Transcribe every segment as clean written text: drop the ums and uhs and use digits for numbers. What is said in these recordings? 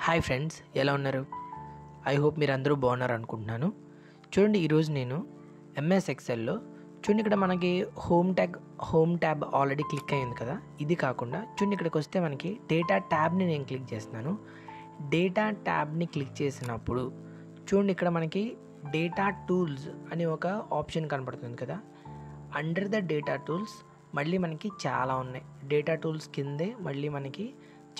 Hi friends, ఎలా ఉన్నారు? I hope మీరు అందరూ బాగున్నారు అనుకుంటున్నాను. చూడండి, ఈరోజు నేను ఎంఎస్ ఎక్సెల్లో చూడండి, ఇక్కడ మనకి హోమ్ ట్యాబ్ ఆల్రెడీ క్లిక్ అయ్యింది కదా. ఇది కాకుండా చూడండి, ఇక్కడికి వస్తే మనకి డేటా ట్యాబ్ని నేను క్లిక్ చేస్తున్నాను. డేటా ట్యాబ్ని క్లిక్ చేసినప్పుడు చూడండి, ఇక్కడ మనకి డేటా టూల్స్ అని ఒక ఆప్షన్ కనపడుతుంది కదా. అండర్ ద డేటా టూల్స్ మళ్ళీ మనకి చాలా ఉన్నాయి. డేటా టూల్స్ కిందే మళ్ళీ మనకి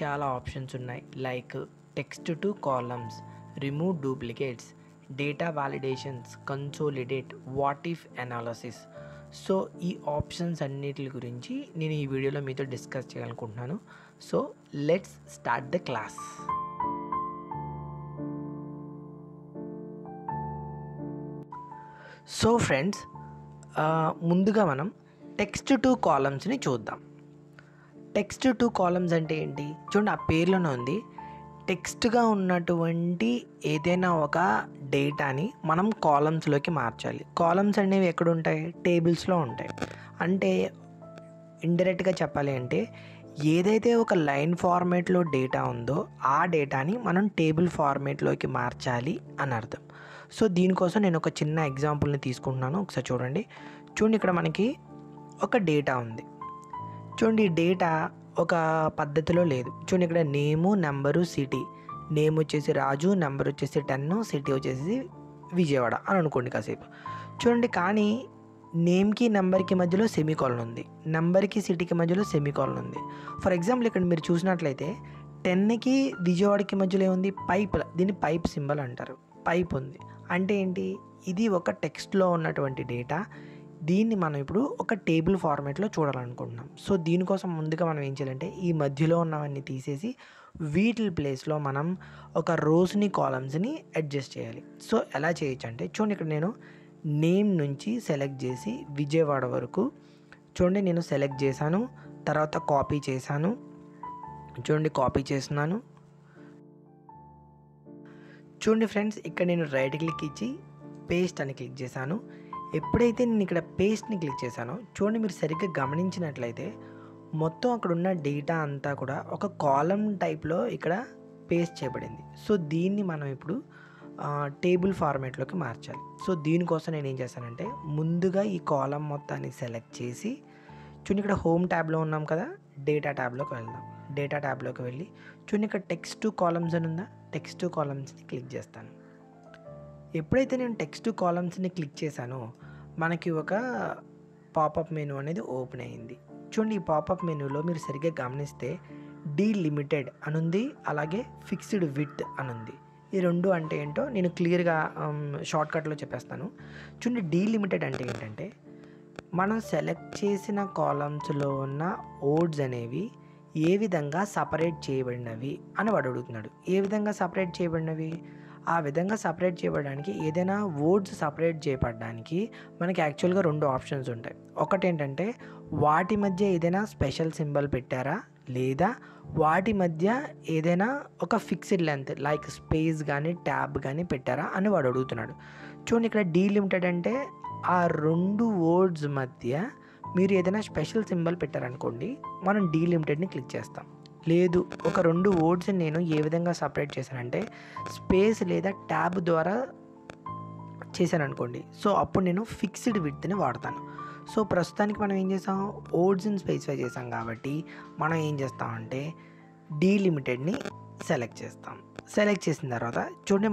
చాలా ఆప్షన్స్ ఉన్నాయి. Like text to columns, remove duplicates, data validations, consolidate, what if analysis. So ఈ ఆప్షన్స్ అన్నిటి గురించి నేను ఈ వీడియోలో మీతో డిస్కస్ చేయాలనుకుంటున్నాను. So let's start the class. So friends, ముందుగా మనం టెక్స్ట్ టు కాలమ్స్ని చూద్దాం. టెక్స్ట్ టు కాలమ్స్ అంటే ఏంటి? చూడండి, ఆ పేర్లోనే ఉంది. టెక్స్ట్గా ఉన్నటువంటి ఏదైనా ఒక డేటాని మనం కాలమ్స్లోకి మార్చాలి. కాలమ్స్ అనేవి ఎక్కడ ఉంటాయి? టేబుల్స్లో ఉంటాయి. అంటే ఇండైరెక్ట్గా చెప్పాలి అంటే ఏదైతే ఒక లైన్ ఫార్మేట్లో డేటా ఉందో ఆ డేటాని మనం టేబుల్ ఫార్మేట్లోకి మార్చాలి అని అర్థం. సో దీనికోసం నేను ఒక చిన్న ఎగ్జాంపుల్ని తీసుకుంటున్నాను. ఒకసారి చూడండి. ఇక్కడ మనకి ఒక డేటా ఉంది. చూడండి, ఈ డేటా ఒక పద్ధతిలో లేదు. చూడండి, ఇక్కడ నేము, నెంబరు, సిటీ. నేమ్ వచ్చేసి రాజు, నెంబర్ వచ్చేసి 10, సిటీ వచ్చేసి విజయవాడ అని అనుకోండి కాసేపు. చూడండి, కానీ నేమ్కి నెంబర్కి మధ్యలో సెమీకోలన్ ఉంది, నెంబర్కి సిటీకి మధ్యలో సెమీకోలన్ ఉంది. ఫర్ ఎగ్జాంపుల్ ఇక్కడ మీరు చూసినట్లయితే 10కి విజయవాడకి మధ్యలో ఏముంది? పైప్. దీన్ని పైప్ సింబల్ అంటారు. పైప్ ఉంది అంటే ఏంటి? ఇది ఒక టెక్స్ట్లో ఉన్నటువంటి డేటా. దీన్ని మనం ఇప్పుడు ఒక టేబుల్ ఫార్మేట్లో చూడాలనుకుంటున్నాం. సో దీనికోసం ముందుగా మనం ఏం చేయాలంటే ఈ మధ్యలో ఉన్నవన్నీ తీసేసి వీటి ప్లేస్లో మనం ఒక రోస్ని, కాలమ్స్ని అడ్జస్ట్ చేయాలి. సో ఎలా చేయొచ్చు అంటే చూడండి, ఇక్కడ నేను నేమ్ నుంచి సెలెక్ట్ చేసి విజయవాడ వరకు చూడండి నేను సెలెక్ట్ చేశాను. తర్వాత కాపీ చేశాను. చూడండి, కాపీ చేస్తున్నాను. చూడండి ఫ్రెండ్స్, ఇక్కడ నేను రైట్ క్లిక్ ఇచ్చి పేస్ట్ అని క్లిక్ చేశాను. ఎప్పుడైతే నేను ఇక్కడ పేస్ట్ని క్లిక్ చేశానో చూడండి, మీరు సరిగ్గా గమనించినట్లయితే మొత్తం అక్కడ ఉన్న డేటా అంతా కూడా ఒక కాలమ్ టైప్లో ఇక్కడ పేస్ట్ చేయబడింది. సో దీన్ని మనం ఇప్పుడు టేబుల్ ఫార్మేట్లోకి మార్చాలి. సో దీనికోసం నేను ఏం చేశానంటే ముందుగా ఈ కాలమ్ మొత్తాన్ని సెలెక్ట్ చేసి చూడండి, ఇక్కడ హోమ్ ట్యాబ్లో ఉన్నాం కదా, డేటా ట్యాబ్లోకి వెళ్దాం. డేటా ట్యాబ్లోకి వెళ్ళి చూడండి, ఇక్కడ టెక్స్ట్ టు కాలమ్స్ అని ఉందా, టెక్స్ట్ టు కాలమ్స్ని క్లిక్ చేస్తాను. ఎప్పుడైతే నేను టెక్స్ట్ టు కాలమ్స్ని క్లిక్ చేశానో మనకి ఒక పాపప్ మెనూ అనేది ఓపెన్ అయ్యింది. చూడండి, ఈ పాపప్ మెనూలో మీరు సరిగ్గా గమనిస్తే డీలిమిటెడ్ అనుంది, అలాగే ఫిక్స్డ్ విడ్త్ అనుంది. ఈ రెండు అంటే ఏంటో నేను క్లియర్గా షార్ట్కట్లో చెప్పేస్తాను. చూడండి, డీలిమిటెడ్ అంటే ఏంటంటే మనం సెలెక్ట్ చేసిన కాలమ్స్లో ఉన్న ఓడ్స్ అనేవి ఏ విధంగా సపరేట్ చేయబడినవి అని వాడు అడుగుతున్నాడు. ఏ విధంగా సపరేట్ చేయబడినవి? ఆ విధంగా సపరేట్ చేయబడడానికి ఏదైనా వర్డ్స్ సపరేట్ చేయబడడానికి మనకి యాక్చువల్గా రెండు ఆప్షన్స్ ఉంటాయి. ఒకటి ఏంటంటే వాటి మధ్య ఏదైనా స్పెషల్ సింబల్ పెట్టారా, లేదా వాటి మధ్య ఏదైనా ఒక ఫిక్స్డ్ లెంత్ లైక్ స్పేస్ కానీ ట్యాబ్ కానీ పెట్టారా అని వాడు అడుగుతున్నాడు. చూడండి, ఇక్కడ డీలిమిటెడ్ అంటే ఆ రెండు వర్డ్స్ మధ్య మీరు ఏదైనా స్పెషల్ సింబల్ పెట్టారనుకోండి, మనం డీలిమిటెడ్ని క్లిక్ చేస్తాం. లేదు, ఒక రెండు వర్డ్స్ని నేను ఏ విధంగా సపరేట్ చేశానంటే స్పేస్ లేదా ట్యాబ్ ద్వారా చేశాను అనుకోండి, సో అప్పుడు నేను ఫిక్స్డ్ విడ్త్ని వాడతాను. సో ప్రస్తుతానికి మనం ఏం చేసాం? వర్డ్స్ని స్పెసిఫై చేసాం కాబట్టి మనం ఏం చేస్తామంటే డీలిమిటెడ్ని సెలెక్ట్ చేస్తాం. సెలెక్ట్ చేసిన తర్వాత చూడండి,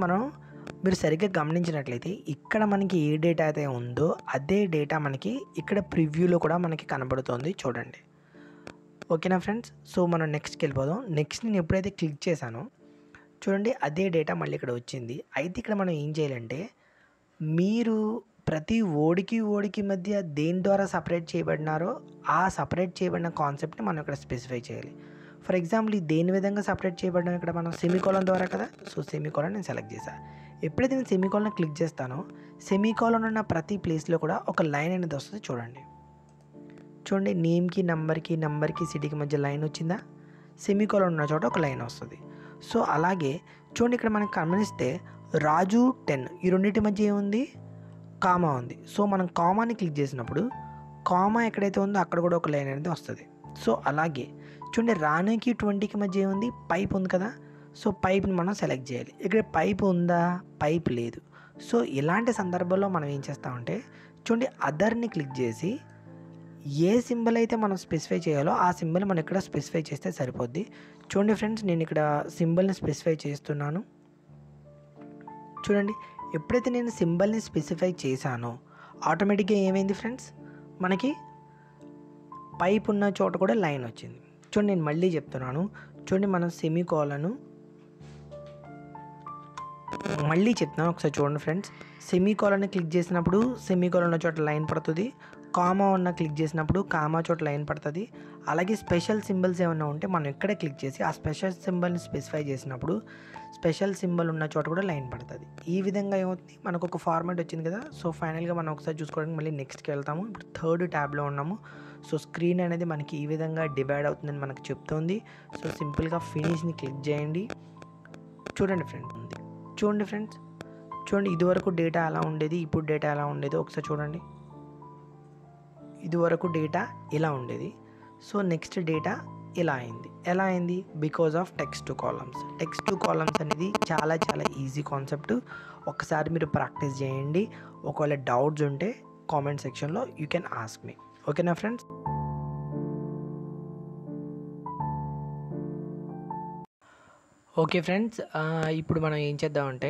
మీరు సరిగ్గా గమనించినట్లయితే ఇక్కడ మనకి ఏ డేటా అయితే ఉందో అదే డేటా మనకి ఇక్కడ ప్రివ్యూలో కూడా మనకి కనబడుతుంది. చూడండి, ఓకేనా ఫ్రెండ్స్? సో మనం నెక్స్ట్కి వెళ్ళిపోదాం. నెక్స్ట్ నేను ఎప్పుడైతే క్లిక్ చేశానో చూడండి, అదే డేటా మళ్ళీ ఇక్కడ వచ్చింది. అయితే ఇక్కడ మనం ఏం చేయాలంటే మీరు ప్రతి ఓడికి మధ్య దేని ద్వారా సపరేట్ చేయబడినారో ఆ సపరేట్ చేయబడిన కాన్సెప్ట్ని మనం ఇక్కడ స్పెసిఫై చేయాలి. ఫర్ ఎగ్జాంపుల్ ఈ దేని విధంగా సపరేట్ చేయబడినా ఇక్కడ మనం సెమీకోలన్ ద్వారా కదా. సో సెమీకోలన్ నేను సెలెక్ట్ చేశాను. ఎప్పుడైతే నేను సెమీకోలన్ క్లిక్ చేస్తానో సెమీకోలన్ ఉన్న ప్రతి ప్లేస్లో కూడా ఒక లైన్ అనేది వస్తుంది. చూడండి, నేమ్కి, నెంబర్కి, సిటీకి మధ్య లైన్ వచ్చిందా? సెమీకోలన్ ఉన్న చోట ఒక లైన్ వస్తుంది. సో అలాగే చూడండి, ఇక్కడ మనకు గమనిస్తే రాజు 10 ఈ రెండింటి మధ్య ఏముంది? కామా ఉంది. సో మనం కామాని క్లిక్ చేసినప్పుడు కామా ఎక్కడైతే ఉందో అక్కడ కూడా ఒక లైన్ అనేది వస్తుంది. సో అలాగే చూడండి, రాణికి 20కి మధ్య ఏముంది? పైప్ ఉంది కదా. సో పైప్ని మనం సెలెక్ట్ చేయాలి. ఇక్కడ పైప్ ఉందా, పైప్ లేదు. సో ఇలాంటి సందర్భంలో మనం ఏం చేస్తామంటే చూడండి, అదర్ని క్లిక్ చేసి ఏ సింబల్ అయితే మనం స్పెసిఫై చేయాలో ఆ సింబల్ మనం ఇక్కడ స్పెసిఫై చేస్తే సరిపోద్ది. చూడండి ఫ్రెండ్స్, నేను ఇక్కడ సింబల్ని స్పెసిఫై చేస్తున్నాను. చూడండి, ఎప్పుడైతే నేను సింబల్ని స్పెసిఫై చేశానో ఆటోమేటిక్గా ఏమైంది ఫ్రెండ్స్, మనకి పైప్ ఉన్న చోట కూడా లైన్ వచ్చింది. చూడండి, నేను మళ్ళీ చెప్తున్నాను. చూడండి, మనం సెమీకోలను మళ్ళీ చెప్తున్నాను, ఒకసారి చూడండి ఫ్రెండ్స్. సెమీకోలన్ని క్లిక్ చేసినప్పుడు సెమీకోలన్ ఉన్న చోట లైన్ పడుతుంది. కామా ఉన్న క్లిక్ చేసినప్పుడు కామా చోట లైన్ పడుతుంది. అలాగే స్పెషల్ సింబల్స్ ఏమైనా ఉంటే మనం ఇక్కడే క్లిక్ చేసి ఆ స్పెషల్ సింబల్ని స్పెసిఫై చేసినప్పుడు స్పెషల్ సింబల్ ఉన్న చోట కూడా లైన్ పడుతుంది. ఈ విధంగా ఏమవుతుంది, మనకు ఒక ఫార్మాట్ వచ్చింది కదా. సో ఫైనల్గా మనం ఒకసారి చూసుకోవడానికి మళ్ళీ నెక్స్ట్కి వెళ్తాము. ఇప్పుడు థర్డ్ ట్యాబ్లో ఉన్నాము. సో స్క్రీన్ అనేది మనకి ఈ విధంగా డివైడ్ అవుతుందని మనకు చెప్తుంది. సో సింపుల్గా ఫినిష్ని క్లిక్ చేయండి. చూడండి ఫ్రెండ్స్, చూడండి ఫ్రెండ్స్, చూడండి ఇదివరకు డేటా ఎలా ఉండేది, ఇప్పుడు డేటా ఎలా ఉండేది ఒకసారి చూడండి. ఇదివరకు డేటా ఇలా ఉండేది. సో నెక్స్ట్ డేటా ఇలా అయింది. ఎలా అయింది? Because of text to columns. Text to columns అనేది చాలా చాలా ఈజీ కాన్సెప్ట్. ఒకసారి మీరు ప్రాక్టీస్ చేయండి. ఒకవేళ డౌట్స్ ఉంటే కామెంట్ సెక్షన్లో యూ కెన్ ఆస్క్ మీ. ఓకేనా ఫ్రెండ్స్? ఓకే ఫ్రెండ్స్, ఇప్పుడు మనం ఏం చేద్దామంటే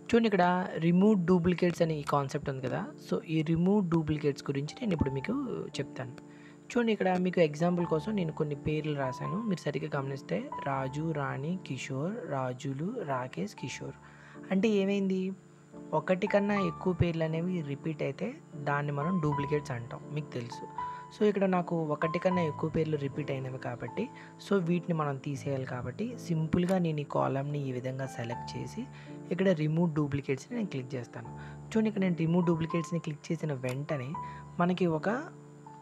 చూడండి, ఇక్కడ రిమూవ్ డూప్లికేట్స్ అనే ఈ కాన్సెప్ట్ ఉంది కదా. సో ఈ రిమూవ్ డూప్లికేట్స్ గురించి నేను ఇప్పుడు మీకు చెప్తాను. చూడండి, ఇక్కడ మీకు ఎగ్జాంపుల్ కోసం నేను కొన్ని పేర్లు రాశాను. మీరు సరిగ్గా గమనిస్తే రాజు, రాణి, కిషోర్, రాజులు, రాకేష్, కిషోర్. అంటే ఏమైంది, ఒకటి కన్నా ఎక్కువ పేర్లు అనేవి రిపీట్ అయితే దాన్ని మనం డూప్లికేట్స్ అంటాం, మీకు తెలుసు. సో ఇక్కడ నాకు ఒకటి కన్నా ఎక్కువ పేర్లు రిపీట్ అయినవి కాబట్టి సో వీటిని మనం తీసేయాలి. కాబట్టి సింపుల్గా నేను ఈ కాలమ్ని ఈ విధంగా సెలెక్ట్ చేసి ఇక్కడ రిమూవ్ డూప్లికేట్స్ని నేను క్లిక్ చేస్తాను. చూడండి, ఇక్కడ నేను రిమూవ్ డూప్లికేట్స్ని క్లిక్ చేసిన వెంటనే మనకి ఒక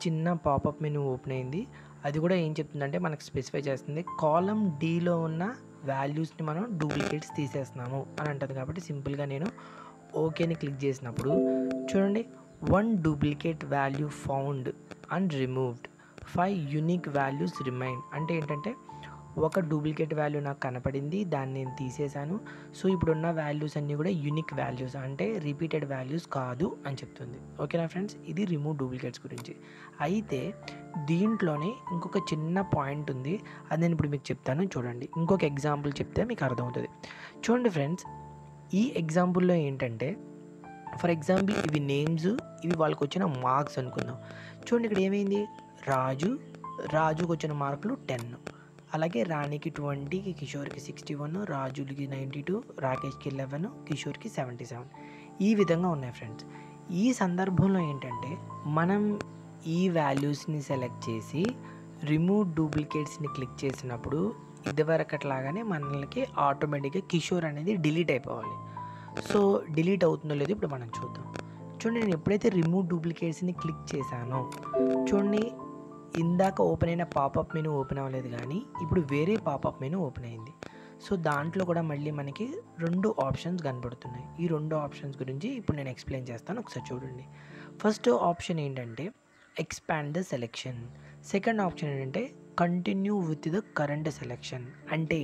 చిన్న పాపప్ మెనూ ఓపెన్ అయింది. అది కూడా ఏం చెప్తుందంటే మనకు స్పెసిఫై చేస్తుంది కాలమ్ డీలో ఉన్న వాల్యూస్ని మనం డూప్లికేట్స్ తీసేస్తున్నాము అని అంటుంది. కాబట్టి సింపుల్గా నేను ఓకేని క్లిక్ చేసినప్పుడు చూడండి, 1 duplicate value found and removed, 5 unique values remain. అంటే ఏంటంటే ఒక డూప్లికేట్ వాల్యూ నాకు కనపడింది, దాన్ని నేను తీసేశాను. సో ఇప్పుడున్న వాల్యూస్ అన్నీ కూడా యూనిక్ వాల్యూస్, అంటే రిపీటెడ్ వాల్యూస్ కాదు అని చెప్తుంది. ఓకేనా ఫ్రెండ్స్? ఇది రిమూవ్ డూప్లికేట్స్ గురించి. అయితే దీంట్లోనే ఇంకొక చిన్న పాయింట్ ఉంది, అది నేను ఇప్పుడు మీకు చెప్తాను. చూడండి, ఇంకొక ఎగ్జాంపుల్ చెప్తే మీకు అర్థమవుతుంది. చూడండి ఫ్రెండ్స్, ఈ ఎగ్జాంపుల్లో ఏంటంటే ఫర్ ఎగ్జాంపుల్ ఇవి నేమ్స్, ఇవి వాళ్ళకి వచ్చిన మార్క్స్ అనుకుందాం. చూడండి, ఇక్కడ ఏమైంది, రాజుకి వచ్చిన మార్కులు 10, అలాగే రాణికి 20, కిషోర్కి 61, రాజులకి 92, రాకేష్కి 11, కిషోర్కి 77. ఈ విధంగా ఉన్నాయి ఫ్రెండ్స్. ఈ సందర్భంలో ఏంటంటే మనం ఈ వాల్యూస్ని సెలెక్ట్ చేసి రిమూవ్ డూప్లికేట్స్ని క్లిక్ చేసినప్పుడు ఇదివరకట్లాగానే మనకి ఆటోమేటిక్గా కిషోర్ అనేది డిలీట్ అయిపోవాలి. సో డిలీట్ అవుతుందో లేదో ఇప్పుడు మనం చూద్దాం. చూడండి, నేను ఎప్పుడైతే రిమూవ్ డూప్లికేట్స్ని క్లిక్ చేశానో చూడండి, ఇందాక ఓపెన్ అయిన పాపప్ మెనూ ఓపెన్ అవ్వలేదు, కానీ ఇప్పుడు వేరే పాపప్ మెనూ ఓపెన్ అయింది. సో దాంట్లో కూడా మళ్ళీ మనకి 2 ఆప్షన్స్ కనబడుతున్నాయి. ఈ 2 ఆప్షన్స్ గురించి ఇప్పుడు నేను ఎక్స్ప్లెయిన్ చేస్తాను, ఒకసారి చూడండి. ఫస్ట్ ఆప్షన్ ఏంటంటే expand the selection. Second option ఏంటంటే continue with the current selection. అంటే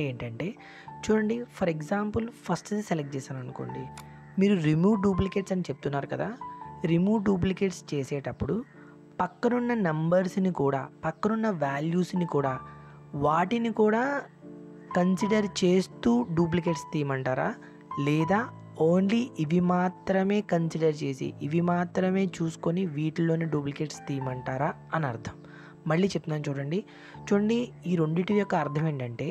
ఏంటంటే చూడండి, ఫర్ ఎగ్జాంపుల్ ఫస్ట్ సెలెక్ట్ చేశాను అనుకోండి, మీరు రిమూవ్ డూప్లికేట్స్ అని చెప్తున్నారు కదా. రిమూవ్ డూప్లికేట్స్ చేసేటప్పుడు పక్కనున్న నెంబర్స్ని కూడా, పక్కనున్న వాల్యూస్ని కూడా, వాటిని కూడా కన్సిడర్ చేస్తూ డూప్లికేట్స్ తీయమంటారా, లేదా ఓన్లీ ఇవి మాత్రమే కన్సిడర్ చేసి ఇవి మాత్రమే చూసుకొని వీటిలోనే డూప్లికేట్స్ తీయమంటారా అని అర్థం. మళ్ళీ చెప్తున్నాను చూడండి, ఈ రెండింటి యొక్క అర్థం ఏంటంటే,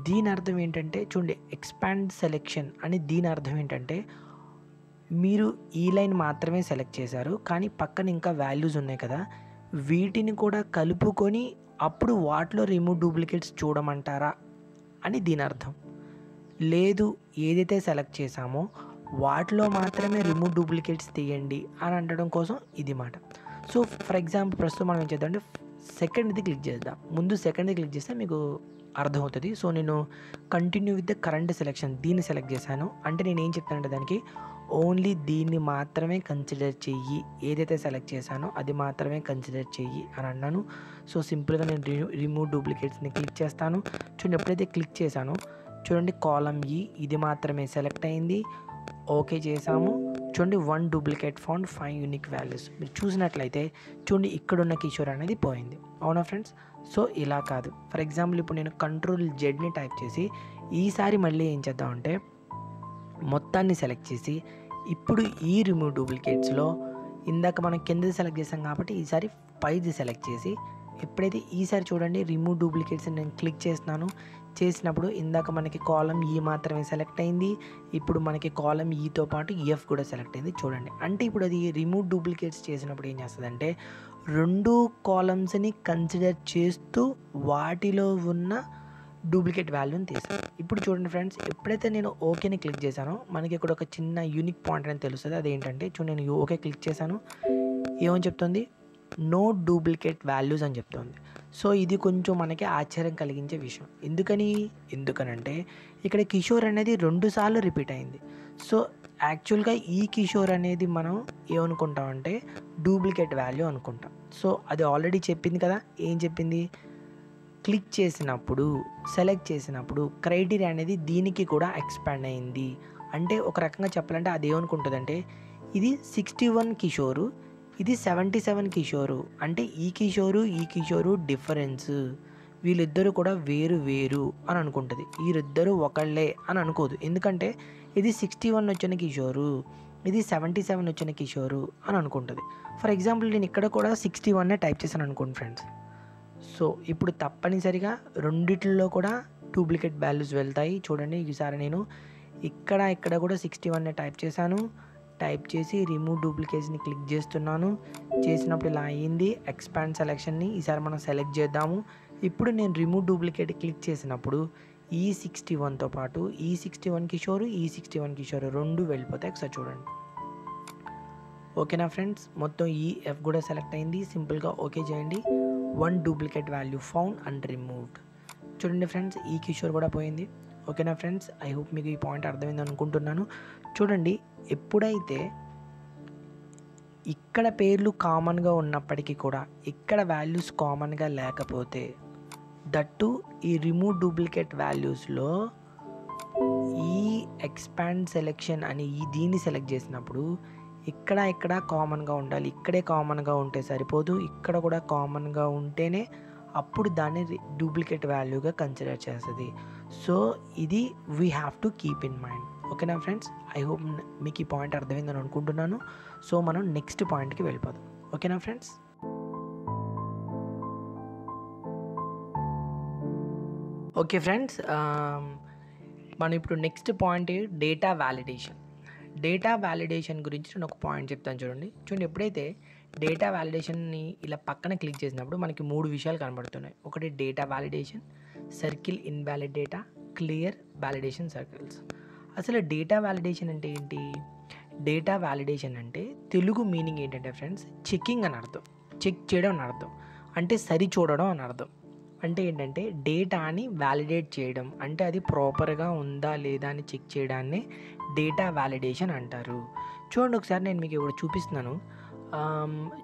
దీని అర్థం ఏంటంటే చూడండి, ఎక్స్పాండ్ సెలెక్షన్ అని దీని అర్థం ఏంటంటే మీరు ఈ లైన్ మాత్రమే సెలెక్ట్ చేశారు, కానీ పక్కన ఇంకా వాల్యూస్ ఉన్నాయి కదా, వీటిని కూడా కలుపుకొని అప్పుడు వాటిలో రిమూవ్ డూప్లికేట్స్ చూడమంటారా అని దీని అర్థం. లేదు, ఏదైతే సెలెక్ట్ చేసామో వాటిలో మాత్రమే రిమూవ్ డూప్లికేట్స్ తీయండి అని అనడం కోసం ఇది మాట. సో ఫర్ ఎగ్జాంపుల్ ప్రస్తుతం మనం ఏం చేద్దామంటే సెకండ్ది క్లిక్ చేద్దాం. ముందు సెకండ్ది క్లిక్ చేస్తే మీకు అర్థమవుతుంది. సో నేను continue with the current selection దీన్ని సెలెక్ట్ చేశాను. అంటే నేను ఏం చెప్తానంటే దానికి ఓన్లీ దీన్ని మాత్రమే కన్సిడర్ చెయ్యి, ఏదైతే సెలెక్ట్ చేశానో అది మాత్రమే కన్సిడర్ చెయ్యి అని అన్నాను. సో సింపుల్గా నేను రిమూవ్ డూప్లికేట్స్ని క్లిక్ చేస్తాను. చూడండి, ఎప్పుడైతే క్లిక్ చేశానో చూడండి కాలమ్ ఈ ఇది మాత్రమే సెలెక్ట్ అయింది. ఓకే చేసాము. చూడండి 1 డూప్లికేట్ ఫౌండ్ 5 యూనిక్ వాల్యూస్. మీరు చూసినట్లయితే చూడండి ఇక్కడున్న కిషోర్ అనేది పోయింది. అవునా ఫ్రెండ్స్? సో ఇలా కాదు. ఫర్ ఎగ్జాంపుల్ ఇప్పుడు నేను Ctrl+Z టైప్ చేసి ఈసారి మళ్ళీ ఏం చేద్దామంటే మొత్తాన్ని సెలెక్ట్ చేసి ఇప్పుడు ఈ రిమూవ్ డూప్లికేట్స్లో ఇందాక మనం కిందది సెలెక్ట్ చేసాం కాబట్టి ఈసారి పైది సెలెక్ట్ చేసి ఎప్పుడైతే ఈసారి చూడండి రిమూవ్ డూప్లికేట్స్ నేను క్లిక్ చేసినప్పుడు ఇందాక మనకి కాలమ్ ఈ మాత్రమే సెలెక్ట్ అయింది. ఇప్పుడు మనకి కాలమ్ ఈతో పాటు ఎఫ్ కూడా సెలెక్ట్ అయింది. చూడండి, అంటే ఇప్పుడు అది రిమూవ్ డూప్లికేట్స్ చేసినప్పుడు ఏం చేస్తుందంటే 2 కాలమ్స్ని కన్సిడర్ చేస్తూ వాటిలో ఉన్న డూప్లికేట్ వాల్యూని తీస్తాను. ఇప్పుడు చూడండి ఫ్రెండ్స్, ఎప్పుడైతే నేను ఓకేని క్లిక్ చేశానో మనకి ఇక్కడ ఒక చిన్న యూనిక్ పాయింట్ అని తెలుస్తుంది. అదేంటంటే చూడండి, నేను ఓకే క్లిక్ చేశాను, ఏమని చెప్తుంది, నో డూప్లికేట్ వాల్యూస్ అని చెప్తుంది. సో ఇది కొంచెం మనకి ఆశ్చర్యం కలిగించే విషయం. ఎందుకనంటే ఇక్కడ కిషోర్ అనేది 2 సార్లు రిపీట్ అయింది. సో యాక్చువల్గా ఈ కిషోర్ అనేది మనం ఏమనుకుంటామంటే డూప్లికేట్ వాల్యూ అనుకుంటాం. సో అది ఆల్రెడీ చెప్పింది కదా, ఏం చెప్పింది, క్లిక్ చేసినప్పుడు సెలెక్ట్ చేసినప్పుడు క్రైటీరియా అనేది దీనికి కూడా ఎక్స్పాండ్ అయింది. అంటే ఒక రకంగా చెప్పాలంటే అది ఏమనుకుంటుందంటే ఇది 61 కిషోరు, ఇది 77 కిషోరు, అంటే ఈ కిషోరు డిఫరెన్స్, వీళ్ళిద్దరూ కూడా వేరు అని అనుకుంటుంది. వీరిద్దరూ ఒకళ్ళే అని అనుకోదు. ఎందుకంటే ఇది 61 వచ్చిన కిషోరు, ఇది 77 వచ్చిన కిషోరు అని అనుకుంటుంది. ఫర్ ఎగ్జాంపుల్ నేను ఇక్కడ కూడా 61 టైప్ చేశాను అనుకోండి ఫ్రెండ్స్. సో ఇప్పుడు తప్పనిసరిగా రెండిట్లో కూడా డూప్లికేట్ వాల్యూస్ వెళ్తాయి. చూడండి, ఈసారి నేను ఇక్కడ కూడా 61 టైప్ చేశాను. టైప్ చేసి రిమూవ్ డూప్లికేట్స్ని క్లిక్ చేసినప్పుడు ఇలా అయ్యింది. ఎక్స్పాండ్ సెలెక్షన్ని ఈసారి మనం సెలెక్ట్ చేద్దాము. ఇప్పుడు నేను రిమూవ్ డూప్లికేట్ క్లిక్ చేసినప్పుడు ఈ 61తో పాటు ఈ 61 కిషోరు 2 వెళ్ళిపోతాయి. ఒకసారి చూడండి. ఓకేనా ఫ్రెండ్స్, మొత్తం ఈ ఎఫ్ కూడా సెలెక్ట్ అయింది. సింపుల్గా ఓకే చేయండి. 1 duplicate value found and removed. చూడండి ఫ్రెండ్స్, ఈ కిషోర్ కూడా పోయింది. ఓకేనా ఫ్రెండ్స్, ఐ హోప్ మీకు ఈ పాయింట్ అర్థమైంది అనుకుంటున్నాను. చూడండి, ఎప్పుడైతే ఇక్కడ పేర్లు కామన్గా ఉన్నప్పటికీ కూడా ఇక్కడ వాల్యూస్ కామన్గా లేకపోతే దట్టు ఈ రిమూవ్ డూప్లికేట్ వాల్యూస్లో ఈ ఎక్స్పాండ్ సెలెక్షన్ అని దీన్ని సెలెక్ట్ చేసినప్పుడు ఇక్కడ కామన్గా ఉండాలి. ఇక్కడే కామన్గా ఉంటే సరిపోదు, ఇక్కడ కూడా కామన్గా ఉంటేనే అప్పుడు దాన్ని డూప్లికేట్ వాల్యూగా కన్సిడర్ చేస్తుంది. సో ఇది we have to keep in mind. ఓకేనా ఫ్రెండ్స్, ఐ హోప్ మీకు ఈ పాయింట్ అర్థమైందని అనుకుంటున్నాను. సో మనం నెక్స్ట్ పాయింట్కి వెళ్ళిపోదాం. ఓకేనా ఫ్రెండ్స్. ఓకే ఫ్రెండ్స్, మనం ఇప్పుడు నెక్స్ట్ పాయింట్ డేటా వ్యాలిడేషన్ గురించి నేను ఒక పాయింట్ చెప్తాను. చూడండి, ఎప్పుడైతే డేటా వ్యాలిడేషన్ని ఇలా పక్కన క్లిక్ చేసినప్పుడు మనకి 3 విషయాలు కనబడుతున్నాయి. ఒకటి data validation, circle invalid data, clear validation circles. అసలు డేటా వ్యాలిడేషన్ అంటే ఏంటి? డేటా వ్యాలిడేషన్ అంటే తెలుగు మీనింగ్ ఏంటంటే ఫ్రెండ్స్, చెకింగ్ అని అర్థం, చెక్ చేయడం అని అర్థం, అంటే సరి చూడడం అని అర్థం. అంటే ఏంటంటే డేటాని వ్యాలిడేట్ చేయడం, అంటే అది ప్రాపర్గా ఉందా లేదా అని చెక్ చేయడాన్ని డేటా వ్యాలిడేషన్ అంటారు. చూడండి, ఒకసారి నేను మీకు ఇక్కడ చూపిస్తున్నాను.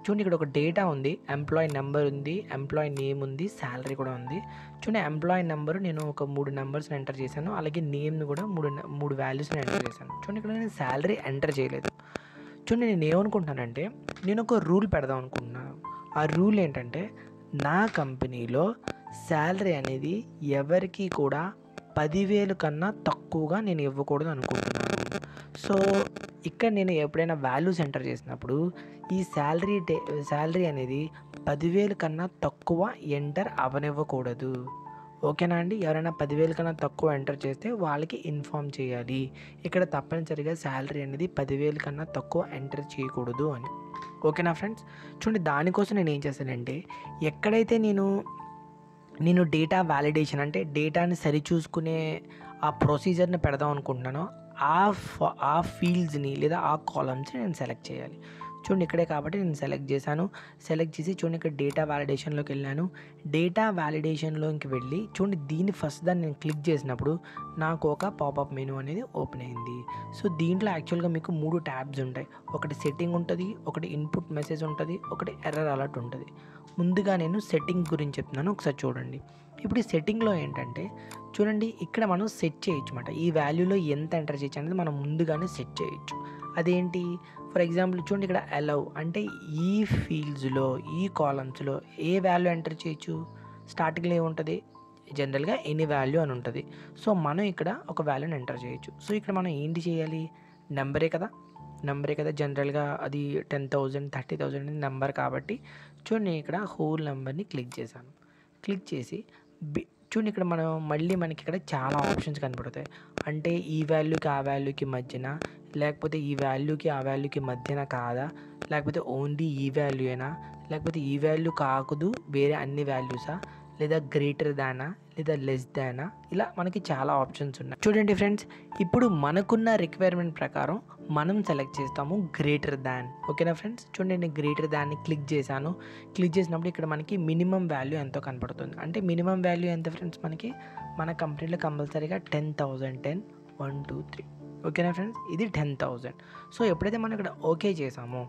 చూడండి, ఇక్కడ ఒక డేటా ఉంది, ఎంప్లాయీ నెంబర్ ఉంది, ఎంప్లాయీ నేమ్ ఉంది, శాలరీ కూడా ఉంది. చూడండి, ఎంప్లాయీ నెంబర్ నేను ఒక 3 నెంబర్స్ని ఎంటర్ చేశాను, అలాగే నేమ్ని కూడా 3 వాల్యూస్ని ఎంటర్ చేశాను. చూడండి, ఇక్కడ నేను శాలరీ ఎంటర్ చేయలేదు. చూడండి, నేను ఏమనుకుంటున్నానంటే నేను ఒక రూల్ పెడదాం అనుకుంటున్నాను. ఆ రూల్ ఏంటంటే నా కంపెనీలో శాలరీ అనేది ఎవరికి కూడా 10,000 కన్నా తక్కువగా నేను ఇవ్వకూడదు అనుకుంటున్నాను. సో ఇక్కడ నేను ఎప్పుడైనా వాల్యూస్ ఎంటర్ చేసినప్పుడు ఈ శాలరీ అనేది 10,000 కన్నా తక్కువ ఎంటర్ అవ్వనివ్వకూడదు. ఓకేనా అండి? ఎవరైనా 10,000 కన్నా తక్కువ ఎంటర్ చేస్తే వాళ్ళకి ఇన్ఫామ్ చేయాలి. ఇక్కడ తప్పనిసరిగా శాలరీ అనేది 10,000 కన్నా తక్కువ ఎంటర్ చేయకూడదు అని. ఓకేనా ఫ్రెండ్స్? చూడండి, దానికోసం నేను ఏం చేశానంటే ఎక్కడైతే నేను డేటా వ్యాలిడేషన్ అంటే డేటాని సరిచూసుకునే ఆ ప్రొసీజర్ని పెడదాం అనుకుంటున్నానో ఆ ఫీల్డ్స్ని లేదా ఆ కాలమ్స్ని నేను సెలెక్ట్ చేయాలి. చూడండి ఇక్కడే కాబట్టి నేను సెలెక్ట్ చేశాను. సెలెక్ట్ చేసి చూడండి ఇక్కడ డేటా వ్యాలిడేషన్లోకి వెళ్ళాను. డేటా వ్యాలిడేషన్లోకి వెళ్ళి చూడండి దీన్ని ఫస్ట్ దాన్ని నేను క్లిక్ చేసినప్పుడు నాకు ఒక పాపప్ మెనూ అనేది ఓపెన్ అయింది. సో దీంట్లో యాక్చువల్గా మీకు 3 ట్యాబ్స్ ఉంటాయి. ఒకటి సెట్టింగ్ ఉంటుంది, ఒకటి ఇన్పుట్ మెసేజ్ ఉంటుంది, ఒకటి ఎర్రర్ అలర్ట్ ఉంటుంది. ముందుగా నేను సెట్టింగ్ గురించి చెప్తున్నాను, ఒకసారి చూడండి. ఇప్పుడు ఈ సెట్టింగ్లో ఏంటంటే చూడండి ఇక్కడ మనం సెట్ చేయొచ్చు అన్నమాట. ఈ వాల్యూలో ఎంత ఎంటర్ చేయొచ్చు అనేది మనం ముందుగానే సెట్ చేయొచ్చు. అదేంటి, ఫర్ ఎగ్జాంపుల్ చూడండి ఇక్కడ అలౌ అంటే ఈ ఫీల్డ్స్లో ఈ కాలమ్స్లో ఏ వాల్యూ ఎంటర్ చేయొచ్చు. స్టార్టింగ్లో ఏముంటుంది, జనరల్గా ఎనీ వాల్యూ అని ఉంటుంది. సో మనం ఇక్కడ ఒక వాల్యూని ఎంటర్ చేయొచ్చు. సో ఇక్కడ మనం ఏంటి చేయాలి, నెంబరే కదా జనరల్గా అది 10,000 30,000 అనేది నెంబర్ కాబట్టి చూడండి ఇక్కడ హోల్ నెంబర్ని క్లిక్ చేశాను. క్లిక్ చేసి చూడండి ఇక్కడ మనకి ఇక్కడ చాలా ఆప్షన్స్ కనపడతాయి. అంటే ఈ వాల్యూకి ఆ వాల్యూకి మధ్యన, లేకపోతే ఈ వాల్యూకి ఆ వాల్యూకి మధ్యన కాదా, లేకపోతే ఓన్లీ ఈ వాల్యూయేనా, లేకపోతే ఈ వాల్యూ కాకూడదు వేరే అన్ని వాల్యూసా, లేదా గ్రేటర్ దానా, లేదా లెస్ దానా, ఇలా మనకి చాలా ఆప్షన్స్ ఉన్నాయి. చూడండి ఫ్రెండ్స్, ఇప్పుడు మనకున్న రిక్వైర్మెంట్ ప్రకారం మనం సెలెక్ట్ చేస్తాము గ్రేటర్ దాన్. ఓకేనా ఫ్రెండ్స్, చూడండి నేను గ్రేటర్ దాన్ని క్లిక్ చేశాను. క్లిక్ చేసినప్పుడు ఇక్కడ మనకి మినిమం వాల్యూ ఎంతో కనపడుతుంది. అంటే మినిమం వాల్యూ ఎంత ఫ్రెండ్స్, మన కంపెనీలో కంపల్సరీగా 10,000 10 1 2 3. ఓకేనా ఫ్రెండ్స్, ఇది 10,000. సో ఎప్పుడైతే మనం ఇక్కడ ఓకే చేసామో,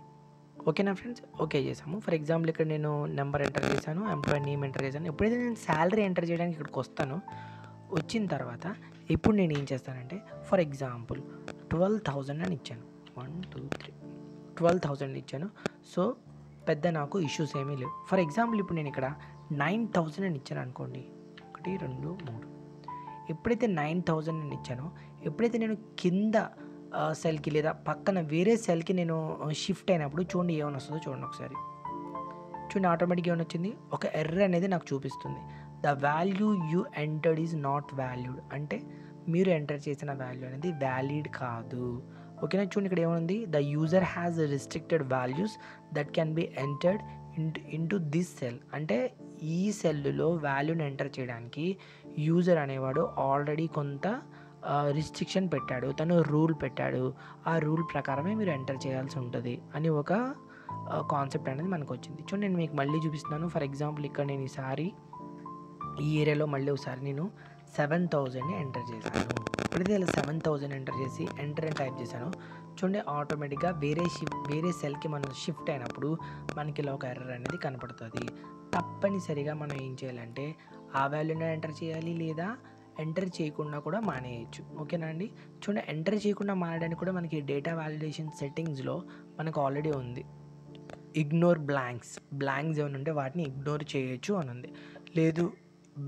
ఓకేనా ఫ్రెండ్స్, ఓకే చేసాము. ఫర్ ఎగ్జాంపుల్ ఇక్కడ నేను నెంబర్ ఎంటర్ చేశాను, ఎంప్లాయీ నేమ్ ఎంటర్ చేశాను. ఎప్పుడైతే నేను శాలరీ ఎంటర్ చేయడానికి ఇక్కడికి వస్తానో, వచ్చిన తర్వాత ఇప్పుడు నేను ఏం చేస్తానంటే ఫర్ ఎగ్జాంపుల్ 12,000 అని ఇచ్చాను. 1 2 3 12,000 ఇచ్చాను. సో పెద్ద నాకు ఇష్యూస్ ఏమీ లేవు. ఫర్ ఎగ్జాంపుల్ ఇప్పుడు నేను ఇక్కడ 9,000 అని ఇచ్చాను అనుకోండి. 1 2 3. ఎప్పుడైతే 9,000 అని ఇచ్చానో, ఎప్పుడైతే నేను కింద సెల్కి లేదా పక్కన వేరే సెల్కి నేను షిఫ్ట్ అయినప్పుడు చూడండి ఏమైనా వస్తుందో చూడండి ఒకసారి. చూడండి ఆటోమేటిక్గా ఏమైనా వచ్చింది, ఒక ఎర్రర్ అనేది నాకు చూపిస్తుంది. The value you entered is not valued. అంటే మీరు ఎంటర్ చేసిన వాల్యూ అనేది వ్యాలిడ్ కాదు. ఓకేనా, చూడండి ఇక్కడ ఏముంది, the user has restricted values that can be entered into this cell. అంటే ఈ సెల్లో వాల్యూని ఎంటర్ చేయడానికి యూజర్ అనేవాడు ఆల్రెడీ కొంత రిస్ట్రిక్షన్ పెట్టాడు, తను రూల్ పెట్టాడు. ఆ రూల్ ప్రకారమే మీరు ఎంటర్ చేయాల్సి ఉంటుంది అని ఒక కాన్సెప్ట్ అనేది మనకు వచ్చింది. చూడండి నేను మీకు మళ్ళీ చూపిస్తున్నాను. ఫర్ ఎగ్జాంపుల్ ఇక్కడ నేను ఈ ఏరియాలో మళ్ళీ ఒకసారి నేను 7,000ని ఎంటర్ చేశాను. ఎప్పుడైతే ఇలా 7,000 ఎంటర్ చేసి ఎంటర్ అని టైప్ చేశాను, చూడండి ఆటోమేటిక్గా వేరే సెల్కి మనం షిఫ్ట్ అయినప్పుడు మనకి ఇలా ఒక ఎర్రర్ అనేది కనపడుతుంది. తప్పనిసరిగా మనం ఏం చేయాలంటే ఆ వాల్యూని ఎంటర్ చేయాలి, లేదా ఎంటర్ చేయకుండా కూడా మానేయచ్చు. ఓకేనా అండి, చూడండి ఎంటర్ చేయకుండా మానేయడానికి కూడా మనకి డేటా వ్యాలిడేషన్ సెట్టింగ్స్లో మనకు ఆల్రెడీ ఉంది ఇగ్నోర్ బ్లాంక్స్ ఏమైనా ఉంటే వాటిని ఇగ్నోర్ చేయొచ్చు అని ఉంది. లేదు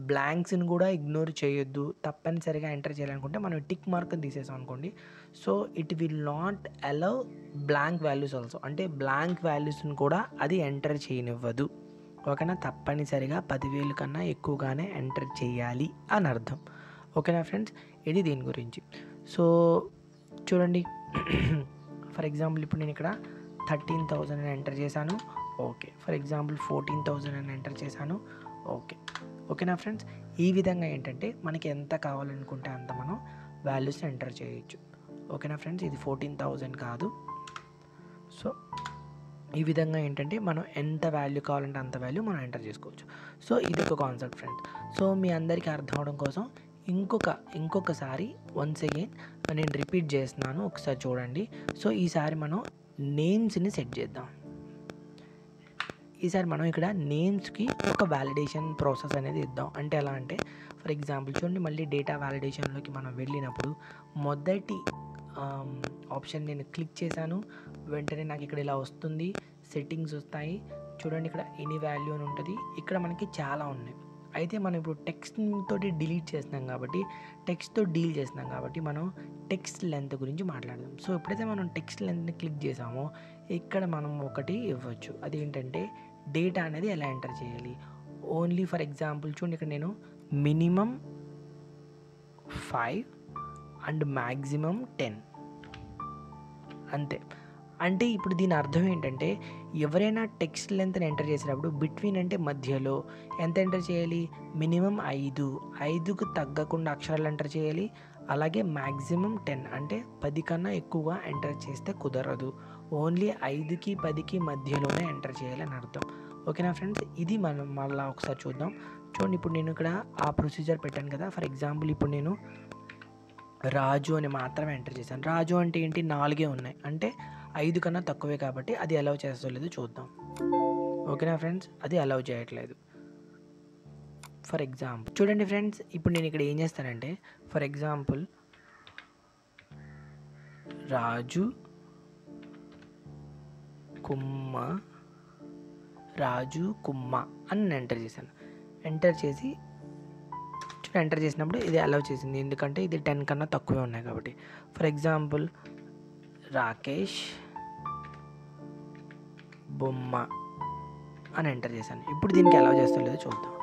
బ్లాంక్స్ని కూడా ఇగ్నోర్ చేయొద్దు, తప్పనిసరిగా ఎంటర్ చేయాలనుకుంటే మనం టిక్ మార్క్ తీసేసాం అనుకోండి. So it will not allow blank values also. అంటే బ్లాంక్ వాల్యూస్ని కూడా అది ఎంటర్ చేయనివ్వదు. ఓకేనా, తప్పనిసరిగా 10,000 కన్నా ఎక్కువగానే ఎంటర్ చేయాలి అని అర్థం. ఓకేనా ఫ్రెండ్స్, ఇది దీని గురించి. సో చూడండి ఫర్ ఎగ్జాంపుల్ ఇప్పుడు నేను ఇక్కడ 13,000 అని ఎంటర్ చేశాను. ఓకే, ఫర్ ఎగ్జాంపుల్ 14,000 అని ఎంటర్ చేశాను. ఓకే, ఓకేనా ఫ్రెండ్స్, ఈ విధంగా ఏంటంటే మనకి ఎంత కావాలనుకుంటే అంత మనం వాల్యూస్ ఎంటర్ చేయొచ్చు. ఓకేనా ఫ్రెండ్స్, ఇది 14,000 కాదు. సో ఈ విధంగా ఏంటంటే మనం ఎంత వాల్యూ కావాలంటే అంత వాల్యూ మనం ఎంటర్ చేసుకోవచ్చు. సో ఇది ఒక కాన్సెప్ట్ ఫ్రెండ్స్. సో మీ అందరికీ అర్థం అవడం కోసం ఇంకొకసారి వన్స్ అగైన్ నేను రిపీట్ చేస్తున్నాను, ఒకసారి చూడండి. సో ఈసారి మనం నేమ్స్ని సెట్ చేద్దాం. ఈసారి మనం ఇక్కడ నేమ్స్కి ఒక వ్యాలిడేషన్ ప్రాసెస్ అనేది ఇద్దాం. అంటే ఎలా అంటే ఫర్ ఎగ్జాంపుల్ చూడండి మళ్ళీ డేటా వ్యాలిడేషన్లోకి మనం వెళ్ళినప్పుడు మొదటి ఆప్షన్ నేను క్లిక్ చేశాను, వెంటనే నాకు ఇక్కడ ఇలా వస్తుంది, సెట్టింగ్స్ వస్తాయి. చూడండి ఇక్కడ ఎనీ వాల్యూ అని ఉంటుంది. ఇక్కడ మనకి చాలా ఉన్నాయి. అయితే మనం ఇప్పుడు టెక్స్ట్ తోటి డీల్ చేస్తున్నాం కాబట్టి మనం టెక్స్ట్ లెంత్ గురించి మాట్లాడదాం. సో ఎప్పుడైతే మనం టెక్స్ట్ లెంత్ని క్లిక్ చేసామో ఇక్కడ మనం ఒకటి ఇవ్వచ్చు. అదేంటంటే డేటా అనేది ఎలా ఎంటర్ చేయాలి. ఓన్లీ ఫర్ ఎగ్జాంపుల్ చూడండి ఇక్కడ నేను మినిమం 5 అండ్ మ్యాక్సిమం 10 అంతే. అంటే ఇప్పుడు దీని అర్థం ఏంటంటే ఎవరైనా టెక్స్ట్ లెంత్ని ఎంటర్ చేసేటప్పుడు బిట్వీన్ అంటే మధ్యలో ఎంత ఎంటర్ చేయాలి, మినిమం 5కు తగ్గకుండా అక్షరాలు ఎంటర్ చేయాలి. అలాగే మ్యాక్సిమం 10 అంటే 10 కన్నా ఎక్కువగా ఎంటర్ చేస్తే కుదరదు. ఓన్లీ 5కి 10కి మధ్యలోనే ఎంటర్ చేయాలని అర్థం. ఓకేనా ఫ్రెండ్స్, ఇది మనం మళ్ళీ ఒకసారి చూద్దాం. చూడండి, ఇప్పుడు నేను ఇక్కడ ఆ ప్రొసీజర్ పెట్టాను కదా. ఫర్ ఎగ్జాంపుల్ ఇప్పుడు నేను రాజు అని మాత్రమే ఎంటర్ చేశాను. రాజు అంటే ఏంటి, 4 ఉన్నాయి, అంటే 5 కన్నా తక్కువే కాబట్టి అది అలౌ చేస్తో లేదో చూద్దాం. ఓకేనా ఫ్రెండ్స్, అది అలౌ చేయట్లేదు. ఫర్ ఎగ్జాంపుల్ చూడండి ఫ్రెండ్స్, ఇప్పుడు నేను ఇక్కడ ఏం చేస్తానంటే, ఫర్ ఎగ్జాంపుల్ రాజు కుమ్మ అని నేను ఎంటర్ చేశాను. ఎంటర్ చేసినప్పుడు ఇది అలౌ చేసింది, ఎందుకంటే ఇది 10 కన్నా తక్కువే ఉన్నాయి కాబట్టి. ఫర్ ఎగ్జాంపుల్ రాకేష్ బొమ్మ అని ఎంటర్ చేశాను. ఇప్పుడు దీనికి అలౌ చేస్తా లేదో చూద్దాం.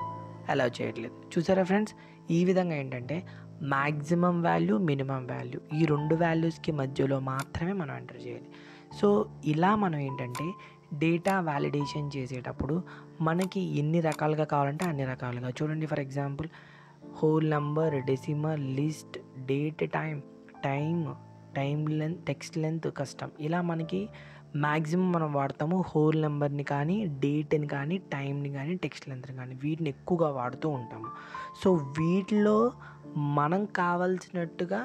అలౌ చేయట్లేదు. చూసారా ఫ్రెండ్స్, ఈ విధంగా ఏంటంటే మ్యాక్సిమం వాల్యూ, మినిమం వాల్యూ, ఈ 2 వాల్యూస్కి మధ్యలో మాత్రమే మనం ఎంటర్ చేయాలి. సో ఇలా మనం ఏంటంటే డేటా వ్యాలిడేషన్ చేసేటప్పుడు మనకి ఎన్ని రకాలుగా కావాలంటే అన్ని రకాలుగా. చూడండి, for example whole number, decimal, list, date, time length, text length, custom, ఇలా మనకి మ్యాక్సిమం మనం వాడతాము. హోల్ నెంబర్ని కానీ, డేట్ని కానీ, టైంని కానీ, టెక్స్ట్ లెంత్ని కానీ, వీటిని ఎక్కువగా వాడుతూ ఉంటాము. సో వీటిలో మనం కావాల్సినట్టుగా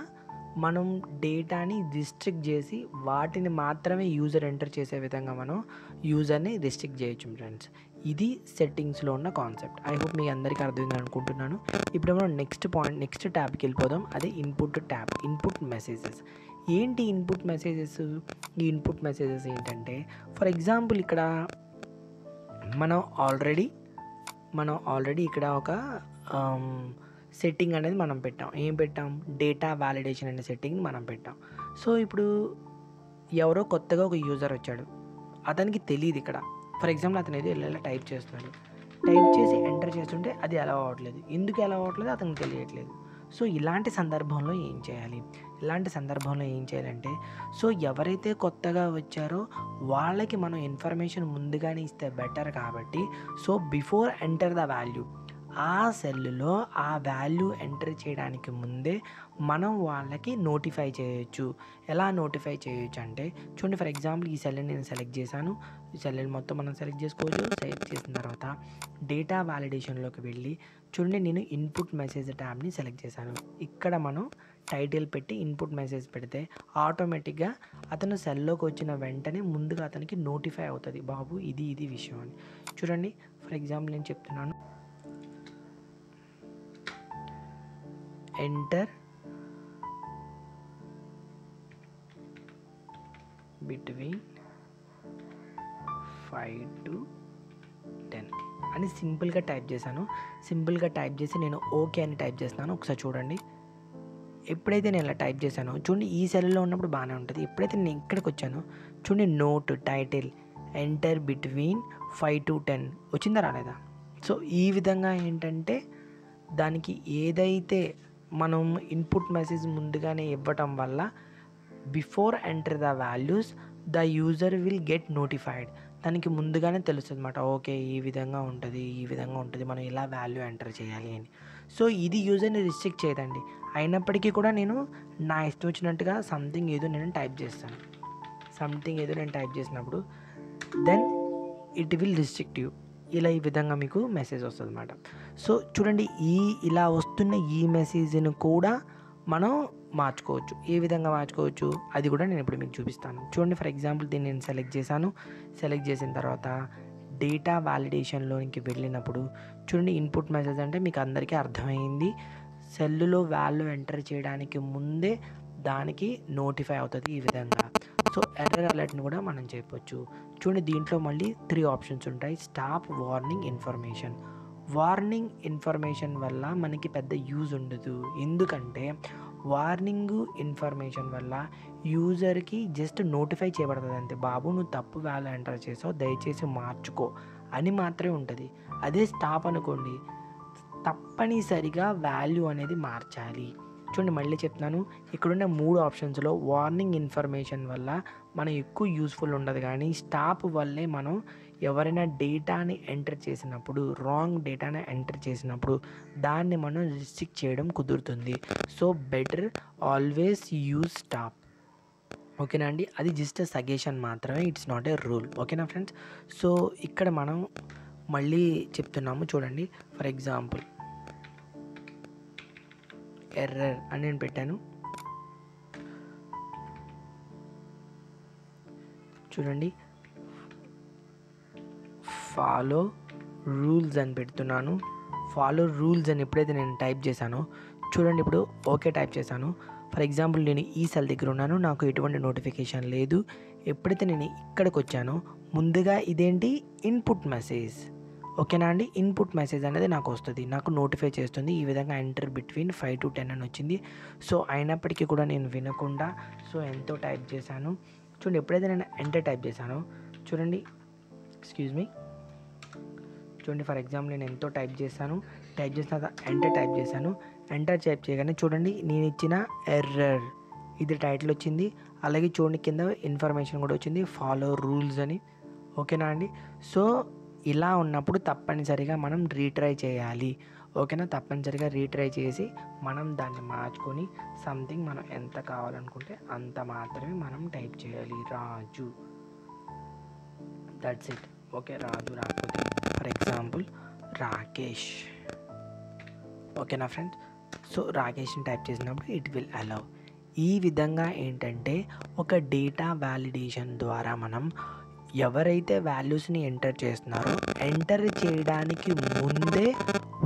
మనం డేటాని రిస్ట్రిక్ట్ చేసి వాటిని మాత్రమే యూజర్ ఎంటర్ చేసే విధంగా మనం యూజర్ని రిస్ట్రిక్ట్ చేయొచ్చు ఫ్రెండ్స్. ఇది సెట్టింగ్స్లో ఉన్న కాన్సెప్ట్. ఐ హోప్ మీ అందరికీ అర్థమైంది అనుకుంటున్నాను. ఇప్పుడు మనం నెక్స్ట్ ట్యాబ్కి వెళ్ళిపోదాం. అదే ఇన్పుట్ ట్యాబ్. Input messages. ఏంటి ఇన్పుట్ మెసేజెస్? ఈ ఇన్పుట్ మెసేజెస్ ఏంటంటే, ఫర్ ఎగ్జాంపుల్ ఇక్కడ మనం ఆల్రెడీ ఇక్కడ ఒక సెట్టింగ్ అనేది మనం పెట్టాం. ఏం పెట్టాం? డేటా వ్యాలిడేషన్ అనే సెట్టింగ్ మనం పెట్టాం. సో ఇప్పుడు ఎవరో కొత్తగా ఒక యూజర్ వచ్చాడు, అతనికి తెలియదు ఇక్కడ. ఫర్ ఎగ్జాంపుల్ అతను ఏదో ఇలా టైప్ చేస్తున్నాడు, టైప్ చేసి ఎంటర్ చేస్తుంటే అది అలౌ అవ్వట్లేదు. ఎందుకు అలౌ అవ్వట్లేదు అతనికి తెలియట్లేదు. సో ఇలాంటి సందర్భంలో ఏం చేయాలంటే, సో ఎవరైతే కొత్తగా వచ్చారో వాళ్ళకి మనం ఇన్ఫర్మేషన్ ముందుగానే ఇస్తే బెటర్ కాబట్టి, so before enter the value, ఆ సెల్లో ఆ వాల్యూ ఎంటర్ చేయడానికి ముందే మనం వాళ్ళకి నోటిఫై చేయొచ్చు. ఎలా నోటిఫై చేయొచ్చు అంటే, చూడండి, ఫర్ ఎగ్జాంపుల్ ఈ సెల్ని నేను సెలెక్ట్ చేశాను. ఈ సెల్ని మొత్తం మనం సెలెక్ట్ చేసుకోవచ్చు. సెలెక్ట్ చేసిన తర్వాత డేటా వ్యాలిడేషన్లోకి వెళ్ళి చూడండి, నేను ఇన్పుట్ మెసేజ్ ట్యాబ్ని సెలెక్ట్ చేశాను. ఇక్కడ మనం టైటిల్ పెట్టి ఇన్పుట్ మెసేజ్ పెడితే ఆటోమేటిక్గా అతను సెల్లోకి వచ్చిన వెంటనే ముందుగా అతనికి నోటిఫై అవుతుంది, బాబు ఇది విషయం అని. చూడండి, ఫర్ ఎగ్జాంపుల్ నేను చెప్తున్నాను, ఎంటర్ బిట్వీన్ 5 to 10 అని సింపుల్గా టైప్ చేశాను. సింపుల్గా టైప్ చేసి నేను ఓకే అని టైప్ చేస్తున్నాను. ఒకసారి చూడండి, ఎప్పుడైతే నేను ఇలా టైప్ చేశానో చూడండి, ఈ సెల్లో ఉన్నప్పుడు బాగానే ఉంటుంది. ఎప్పుడైతే నేను ఇక్కడికి వచ్చానో చూడండి, note title enter between 5 to 10 వచ్చిందా రాలేదా? సో ఈ విధంగా ఏంటంటే దానికి ఏదైతే మనం ఇన్పుట్ మెసేజ్ ముందుగానే ఇవ్వటం వల్ల before enter the values the user will get notified. దానికి ముందుగానే తెలుస్తుంది అన్నమాట, ఓకే ఈ విధంగా ఉంటుంది, మనం ఇలా వాల్యూ ఎంటర్ చేయాలి అని. సో ఇది యూజర్ని రిస్ట్రిక్ట్ చేయదండి. అయినప్పటికీ కూడా నేను నా ఇష్టం వచ్చినట్టుగా సంథింగ్ ఏదో నేను టైప్ చేసినప్పుడు then it will restrict you. ఇలా ఈ విధంగా మీకు మెసేజ్ వస్తుంది అన్నమాట. సో చూడండి, ఇలా వస్తున్న ఈ మెసేజ్ని కూడా మనం మార్చుకోవచ్చు. ఏ విధంగా మార్చుకోవచ్చు అది కూడా నేను ఇప్పుడు మీకు చూపిస్తాను. చూడండి, ఫర్ ఎగ్జాంపుల్ దీన్ని నేను సెలెక్ట్ చేసిన తర్వాత డేటా వ్యాలిడేషన్లోనికి వెళ్ళినప్పుడు చూడండి, ఇన్పుట్ మెసేజ్ అంటే మీకు అందరికీ అర్థమైంది. సెల్లులో వాల్యూ ఎంటర్ చేయడానికి ముందే దానికి నోటిఫై అవుతుంది ఈ విధంగా. సో ఎర్రర్ అలర్ట్ని కూడా మనం చెప్పొచ్చు. చూడండి, దీంట్లో మళ్ళీ 3 ఆప్షన్స్ ఉంటాయి. స్టాప్, వార్నింగ్ ఇన్ఫర్మేషన్ వల్ల మనకి పెద్ద యూజ్ ఉండదు. ఎందుకంటే వార్నింగ్ ఇన్ఫర్మేషన్ వల్ల యూజర్కి జస్ట్ నోటిఫై చేయబడుతుంది అంతే, బాబు నువ్వు తప్పు వాల్యూ ఎంటర్ చేసావు, దయచేసి మార్చుకో అని మాత్రమే ఉంటుంది. అదే స్టాప్ అనుకోండి, తప్పనిసరిగా వాల్యూ అనేది మార్చాలి. చూడండి, మళ్ళీ చెప్తున్నాను, ఇక్కడున్న 3 ఆప్షన్స్లో వార్నింగ్ ఇన్ఫర్మేషన్ వల్ల మనం ఎక్కువ యూస్ఫుల్ ఉండదు, కానీ స్టాప్ వల్లే మనం ఎవరైనా డేటాని ఎంటర్ చేసినప్పుడు, రాంగ్ డేటాని ఎంటర్ చేసినప్పుడు దాన్ని మనం రిస్ట్రిక్ట్ చేయడం కుదురుతుంది. So better always use stop. ఓకేనా అండి. అది జస్ట్ సజెషన్ మాత్రమే, ఇట్స్ నాట్ ఏ రూల్. ఓకేనా ఫ్రెండ్స్. సో ఇక్కడ మనం మళ్ళీ చెప్తున్నాము చూడండి. ఫర్ ఎగ్జాంపుల్ ఎర్రర్ అని నేను పెట్టాను. చూడండి, ఫాలో రూల్స్ అని పెడుతున్నాను. ఫాలో రూల్స్ అని ఎప్పుడైతే నేను టైప్ చేశానో చూడండి, ఇప్పుడు ఓకే టైప్ చేశాను. ఫర్ ఎగ్జాంపుల్ నేను ఈ సెల్ దగ్గర ఉన్నాను, నాకు ఎటువంటి నోటిఫికేషన్ లేదు. ఎప్పుడైతే నేను ఇక్కడికి వచ్చానో ముందుగా ఇదేంటి ఇన్పుట్ మెసేజ్. ఓకేనా అండి. ఇన్పుట్ మెసేజ్ అనేది నాకు వస్తుంది, నాకు నోటిఫై చేస్తుంది. ఈ విధంగా ఎంటర్ బిట్వీన్ 5 to 10 అని వచ్చింది. సో అయినప్పటికీ కూడా నేను వినకుండా సో ఎంతో టైప్ చేశాను. చూడండి, ఎప్పుడైతే నేను ఎంటర్ టైప్ చేశానో చూడండి, ఎక్స్క్యూజ్ మీ, చూడండి ఫర్ ఎగ్జాంపుల్ నేను ఎంతో టైప్ చేసిన తర్వాత ఎంటర్ టైప్ చేశాను. ఎంటర్ టైప్ చేయగానే చూడండి నేను ఇచ్చిన ఎర్రర్ ఇది టైటిల్ వచ్చింది. అలాగే చూడండి కింద ఇన్ఫర్మేషన్ కూడా వచ్చింది, ఫాలో రూల్స్ అని. ఓకేనా అండి. సో ఇలా ఉన్నప్పుడు తప్పనిసరిగా మనం రీట్రై చేయాలి. ఓకేనా. తప్పనిసరిగా రీట్రై చేసి మనం దాన్ని మార్చుకొని సంథింగ్ మనం ఎంత కావాలనుకుంటే అంత మాత్రమే మనం టైప్ చేయాలి. రాజు, దట్స్ ఇట్. ఓకే, రాజు రాకపోతే ఫర్ ఎగ్జాంపుల్ రాకేష్. ఓకేనా ఫ్రెండ్స్. సో రాకేష్ని టైప్ చేసినప్పుడు ఇట్ విల్ అలౌ. ఈ విధంగా ఏంటంటే ఒక డేటా వ్యాలిడేషన్ ద్వారా మనం ఎవరైతే వాల్యూస్ని ఎంటర్ చేస్తున్నారో ఎంటర్ చేయడానికి ముందే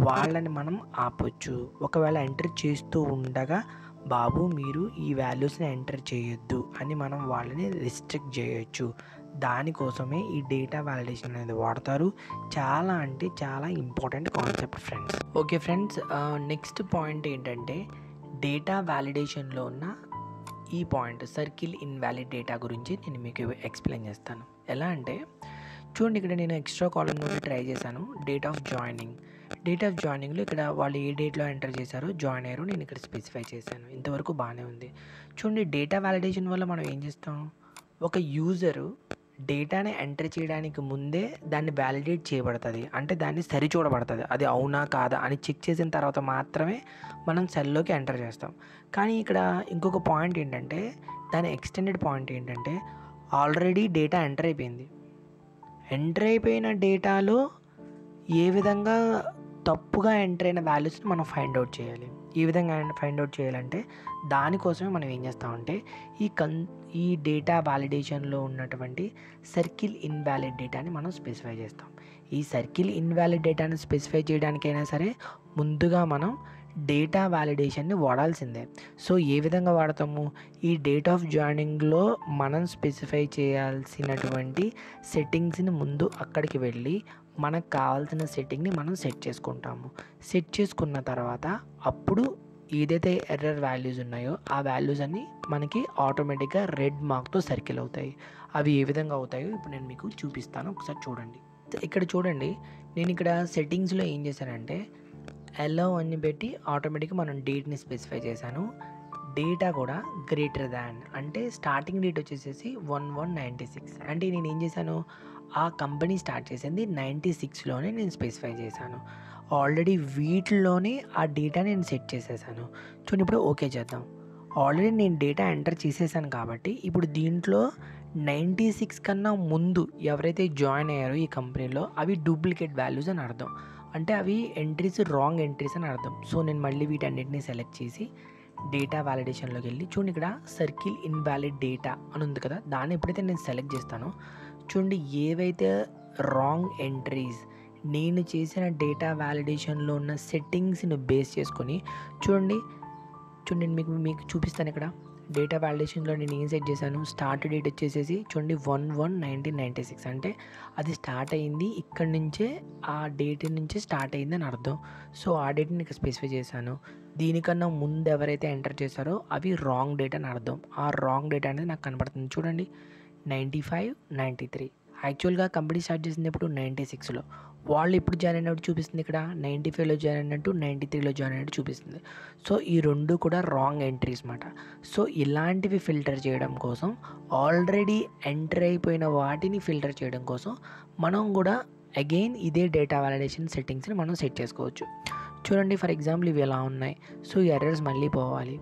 వాళ్ళని మనం ఆపొచ్చు. ఒకవేళ ఎంటర్ చేస్తూ ఉండగా బాబు మీరు ఈ వాల్యూస్ని ఎంటర్ చేయొద్దు అని మనం వాళ్ళని రిస్ట్రిక్ట్ చేయొచ్చు. దానికోసమే ఈ డేటా వ్యాలిడేషన్ అనేది వాడతారు. చాలా అంటే చాలా important concept friends. Okay friends, next point ఏంటంటే డేటా వ్యాలిడేషన్లో ఉన్న ఈ పాయింట్ సర్కిల్ ఇన్వాలిడ్ డేటా గురించి నేను మీకు ఎక్స్ప్లెయిన్ చేస్తాను. ఎలా అంటే చూడండి, ఇక్కడ నేను ఎక్స్ట్రా కాలం నుండి ట్రై చేశాను. డేట్ ఆఫ్ జాయినింగ్లో ఇక్కడ వాళ్ళు ఏ డేట్లో ఎంటర్ చేశారో జాయిన్ అయ్యారో నేను ఇక్కడ స్పెసిఫై చేశాను. ఇంతవరకు బాగానే ఉంది. చూడండి, డేటా వ్యాలిడేషన్ వల్ల మనం ఏం చేస్తాం, ఒక యూజరు డేటాని ఎంటర్ చేయడానికి ముందే దాన్ని వ్యాలిడేట్ చేయబడుతుంది, అంటే దాన్ని సరిచూడబడుతుంది. అది అవునా కాదా అని చెక్ చేసిన తర్వాత మాత్రమే మనం సెల్లోకి ఎంటర్ చేస్తాం. కానీ ఇక్కడ ఇంకొక పాయింట్ ఏంటంటే, దాని ఎక్స్టెండెడ్ పాయింట్ ఏంటంటే ఆల్రెడీ డేటా ఎంటర్ అయిపోయిన డేటాలో ఏ విధంగా తప్పుగా ఎంటర్ అయిన వాల్యూస్ని మనం ఫైండ్ అవుట్ చేయాలి. ఈ విధంగా ఫైండ్ అవుట్ చేయాలంటే దానికోసమే మనం ఏం చేస్తామంటే ఈ డేటా వ్యాలిడేషన్లో ఉన్నటువంటి సర్కిల్ ఇన్వాలిడ్ డేటాని మనం స్పెసిఫై చేస్తాం. ఈ సర్కిల్ ఇన్వాలిడ్ డేటాని స్పెసిఫై చేయడానికైనా సరే ముందుగా మనం డేటా వ్యాలిడేషన్ని వాడాల్సిందే. సో ఏ విధంగా వాడతాము, ఈ డేట్ ఆఫ్ జాయినింగ్లో మనం స్పెసిఫై చేయాల్సినటువంటి సెట్టింగ్స్ని ముందు అక్కడికి వెళ్ళి మనకు కావాల్సిన సెట్టింగ్ని మనం సెట్ చేసుకుంటాము. సెట్ చేసుకున్న తర్వాత అప్పుడు ఏదైతే ఎర్రర్ వాల్యూస్ ఉన్నాయో ఆ వాల్యూస్ అన్నీ మనకి ఆటోమేటిక్గా రెడ్ మార్క్తో సర్కిల్ అవుతాయి. అవి ఏ విధంగా అవుతాయో ఇప్పుడు నేను మీకు చూపిస్తాను, ఒకసారి చూడండి. ఇక్కడ చూడండి, నేను ఇక్కడ సెట్టింగ్స్లో ఏం చేశానంటే అలౌ అని పెట్టి ఆటోమేటిక్గా మనం డేట్ని స్పెసిఫై చేశాను. డేటా కూడా గ్రేటర్ దాన్ అంటే స్టార్టింగ్ డేట్ వచ్చేసేసి 1196. అంటే నేను ఏం చేశాను, ఆ కంపెనీ స్టార్ట్ చేసింది 96లోనే నేను స్పెసిఫై చేశాను. ఆల్రెడీ వీటిలోనే ఆ డేటా నేను సెట్ చేసేసాను. చూడండి, ఇప్పుడు ఓకే చేద్దాం. ఆల్రెడీ నేను డేటా ఎంటర్ చేసేసాను కాబట్టి ఇప్పుడు దీంట్లో 96 కన్నా ముందు ఎవరైతే జాయిన్ అయ్యారో ఈ కంపెనీలో అవి డూప్లికేట్ వాల్యూస్ అని అర్థం. అంటే అవి ఎంట్రీస్ రాంగ్ ఎంట్రీస్ అని అర్థం. సో నేను మళ్ళీ వీటన్నిటిని సెలెక్ట్ చేసి డేటా వ్యాలిడేషన్లోకి వెళ్ళి చూడండి, ఇక్కడ సర్కిల్ ఇన్వాలిడ్ డేటా అని ఉంది కదా, దాన్ని ఎప్పుడైతే నేను సెలెక్ట్ చేస్తానో చూడండి, ఏవైతే రాంగ్ ఎంట్రీస్ నేను చేసిన డేటా వ్యాలిడేషన్లో ఉన్న సెట్టింగ్స్ని బేస్ చేసుకొని చూడండి మీకు చూపిస్తాను. ఇక్కడ డేటా వ్యాలిడేషన్లో నేను ఏం సెట్ చేశాను, స్టార్ట్ డేట్ వచ్చేసేసి చూడండి 11/1996. అంటే అది స్టార్ట్ అయింది ఇక్కడి నుంచే, ఆ డేట్ నుంచే స్టార్ట్ అయింది అని అర్థం. సో ఆ డేట్ని ఇక్కడ స్పెసిఫై చేశాను. దీనికన్నా ముందు ఎవరైతే ఎంటర్ చేశారో అవి రాంగ్ డేట్ అని అర్థం. ఆ రాంగ్ డేట్ అనేది నాకు కనపడుతుంది. చూడండి 95, 93. యాక్చువల్గా కంపెనీ స్టార్ట్ చేసింది ఎప్పుడు 96లో, వాళ్ళు ఎప్పుడు జాయిన్ అయినట్టు చూపిస్తుంది, ఇక్కడ 95లో జాయిన్ అయినట్టు 93లో జాయిన్ అయినట్టు చూపిస్తుంది. సో ఈ రెండు కూడా రాంగ్ ఎంట్రీస్ అన్నమాట. సో ఇలాంటివి ఫిల్టర్ చేయడం కోసం, ఆల్రెడీ ఎంటర్ అయిపోయిన వాటిని ఫిల్టర్ చేయడం కోసం మనం కూడా అగైన్ ఇదే డేటా వ్యాలిడేషన్ సెట్టింగ్స్ని మనం సెట్ చేసుకోవచ్చు. చూడండి ఫర్ ఎగ్జాంపుల్ ఇవి ఎలా ఉన్నాయి. సో ఈ ఎర్రర్స్ మళ్ళీ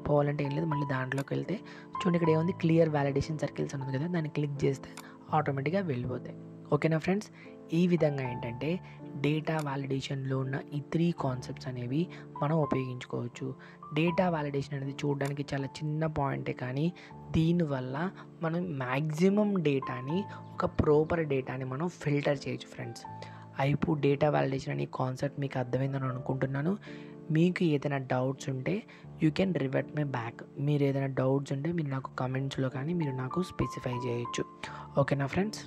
పోవాలంటే ఏం లేదు, మళ్ళీ దాంట్లోకి వెళ్తే చూడండి ఇక్కడ ఏముంది, క్లియర్ వాలిడేషన్ సర్కిల్స్ ఉంది కదా, దాన్ని క్లిక్ చేస్తే ఆటోమేటిక్గా వెళ్ళిపోతాయి. ఓకేనా ఫ్రెండ్స్, ఈ విధంగా ఏంటంటే డేటా వ్యాలిడేషన్లో ఉన్న ఈ 3 కాన్సెప్ట్స్ అనేవి మనం ఉపయోగించుకోవచ్చు. డేటా వ్యాలిడేషన్ అనేది చూడడానికి చాలా చిన్న పాయింటే, కానీ దీనివల్ల మనం మ్యాక్సిమం డేటాని, ఒక ప్రాపర్ డేటాని మనం ఫిల్టర్ చేయొచ్చు ఫ్రెండ్స్. ఐపు డేటా వ్యాలిడేషన్ అనే కాన్సెప్ట్ మీకు అర్థమైందని అనుకుంటున్నాను. మీకు ఏదైనా డౌట్స్ ఉంటే you can revert my back. మీరు ఏదైనా డౌట్స్ ఉంటే మీరు నాకు కమెంట్స్లో కానీ మీరు నాకు స్పెసిఫై చేయొచ్చు. ఓకేనా ఫ్రెండ్స్.